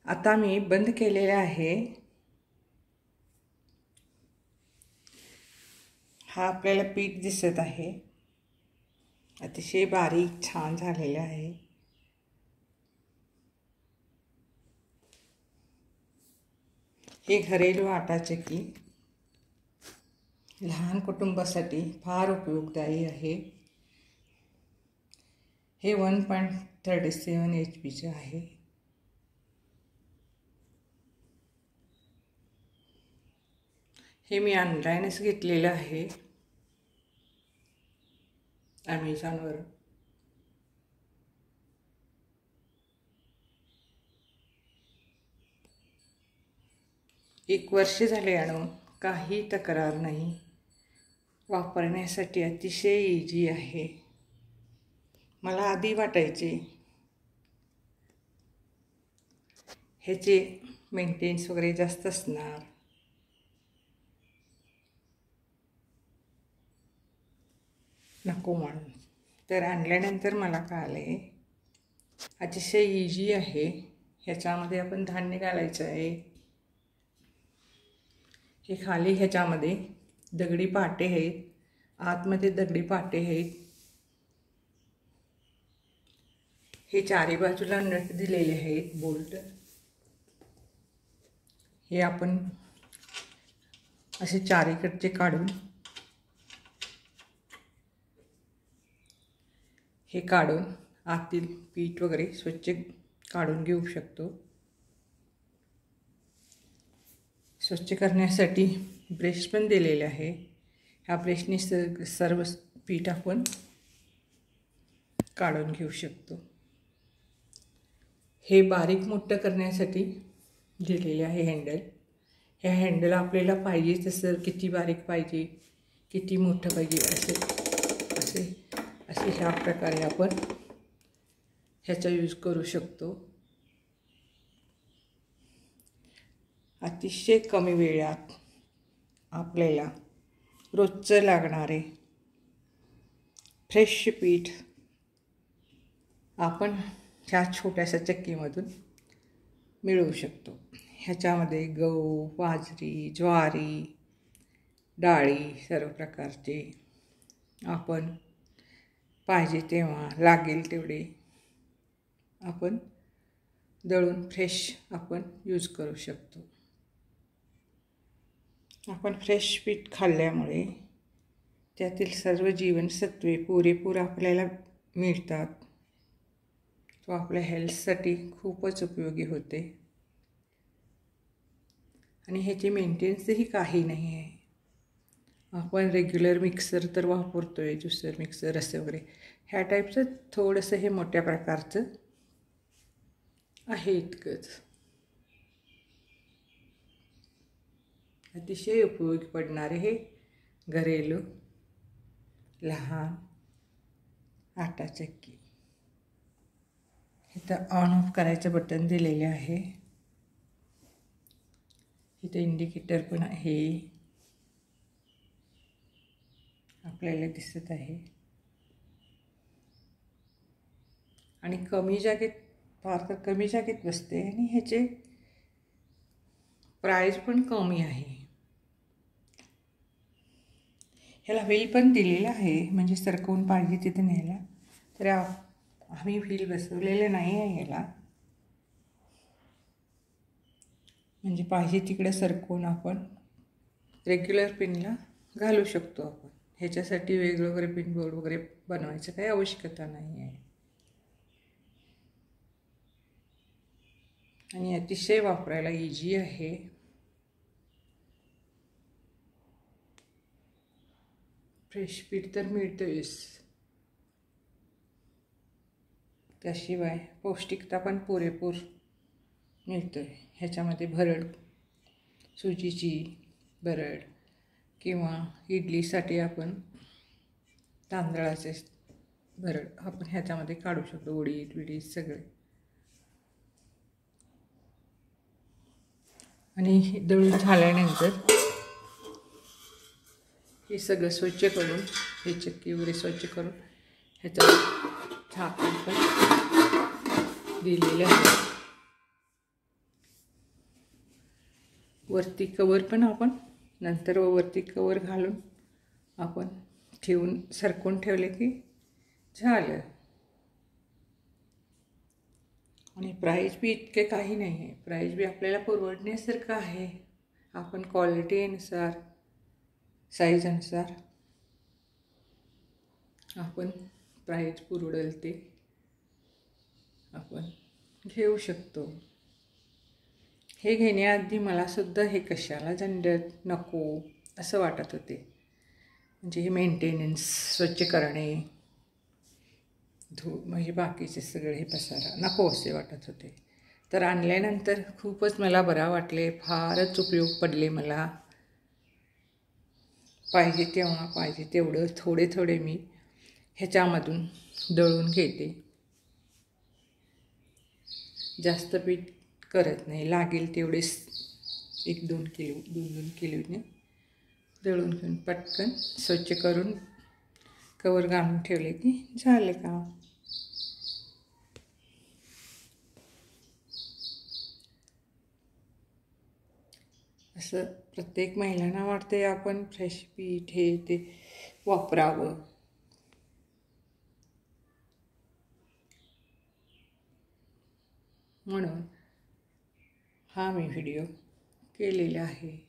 आता मी बंद केलेले आहे। हा आपल्याला पीठ दिसत आहे, अतिशय बारीक छान झालेले आहे। हे घरेलू आटा चक्की लहान कुटुंबासाठी फार उपयोगदायी आहे। हे 1.37 HP चे आहे। हे मी ऑनलाईनच घेतलेलं आहे, Amazonवर। एक वर्ष झाले आणून, काही तक्रार नाही। वापरण्यासाठी अतिशय इझी आहे। मला आधी वाटायचे ह्याचे मेंटेनन्स वगैरे जास्त असणार, नको म्हणून, तर आणल्यानंतर मला कळले अतिशय इझी आहे। ह्याच्यामध्ये आपण धान्य घालायचं आहे। हे खाली ह्याच्यामध्ये दगडी पाटे आहेत, आतमध्ये दगडी पाटे आहेत। हे चारी बाजूला नट दिलेले आहेत, बोल्ट। हे आपण असे चारीकडचे काढून हे काढून आतील पीठ वगैरे स्वच्छ काढून घेऊ शकतो। स्वच्छ करण्यासाठी ब्रश पण दिलेले आहे। ह्या ब्रशने सर्व पीठ आपण काढून घेऊ शकतो। हे बारीक मोठं करण्यासाठी दिलेले आहे हँडल। हे हँडल आपल्याला पाहिजे तसं किती बारीक पाहिजे, किती मोठं पाहिजे असे ह्या प्रकारे आपण ह्याचा यूज करू शकतो। अतिशय कमी वेळात आपल्याला रोजचं लागणारे फ्रेश पीठ आपण ह्या छोट्याशा चक्कीमधून मिळवू शकतो। ह्याच्यामध्ये गहू, बाजरी, ज्वारी, डाळी सर्व प्रकारचे आपण पाहिजे तेव्हा लागेल तेवढे आपण दळून फ्रेश आपण यूज करू शकतो। आपण फ्रेश पीठ खाल्ल्यामुळे त्यातील सर्व जीवनसत्वे पुरेपूर आपल्याला मिळतात। तो आपल्या हेल्थसाठी खूपच उपयोगी होते आणि ह्याची मेंटेनन्सही काही नाही आहे। आपण रेग्युलर मिक्सर तर वापरतोय, ज्युसर मिक्सर असं वगैरे, ह्या टाईपचं थोडंसं हे मोठ्या प्रकारचं आहे इतकंच। अतिशय उपयोगी पडणारे हे घरेलू लहान आटा चक्की। इथं ऑन ऑफ करायचं बटन दिलेले आहे। इथं इंडिकेटर पण आहे, आपल्याला दिसत आहे। आणि कमी जागेत, फार तर कमी जागेत बसते आणि ह्याचे प्राइस पण कमी आहे। ह्याला व्हील पण दिलेला आहे, म्हणजे सरकवून पाहिजे तिथे न्यायला। तर आम्ही व्हील बसवलेलं नाही आहे ह्याला, म्हणजे पाहिजे तिकडे सरकवून आपण रेग्युलर पिनला घालू शकतो। आपण ह्याच्यासाठी वेगळं वगैरे पिन बोर्ड वगैरे बनवायचं काही आवश्यकता नाही आहे। आणि अतिशय वापरायला इझी आहे। फ्रेश पीठ तर मिळतंच, त्याशिवाय पौष्टिकता पण पुरेपूर मिळते। ह्याच्यामध्ये भरड, सुजीची भरड किंवा इडलीसाठी आपण तांदळाचे भरड आपण ह्याच्यामध्ये काढू शकतो, उडीद सगळे। आणि दळून झाल्यानंतर हे सगळं स्वच्छ करून, हे चक्की वगैरे स्वच्छ करून ह्याचं झाकण पण दिलेलं आहे। वरती कवर पण आपण नंतर वरती कवर घालून आपण ठेवून सरकवून ठेवले की झालं. आणि प्राईज बी इतके काही नाही आहे, प्राईज बी आपल्याला परवडण्यासारखं आहे. आपण क्वालिटीनुसार साईजनुसार आपण प्राईज परवडेल ते आपण घेऊ शकतो. हे घेण्याआधी मलासुद्धा हे कशाला झंझट नको असं वाटत होते. म्हणजे हे मेंटेनन्स, स्वच्छ करणे, म्हणजे बाकीचे सगळे हे पसारा नको असे वाटत होते. तर आणल्यानंतर खूपच मला बरा वाटले, फारच उपयोग पडले मला. पाहिजे तेव्हा पाहिजे तेवढं थोडे थोडे मी ह्याच्यामधून दळून घेते. जास्त पीठ करत नाही, लागेल तेवढेच 1-2 किलो 2-2 किलोने दळून घेऊन पटकन स्वच्छ करून कवर घालून ठेवले की झाले काम. असं प्रत्येक महिलांना वाटते आपण फ्रेश पीठ हे ते वापरावं. म्हणून हा मी व्हिडिओ केलेला आहे.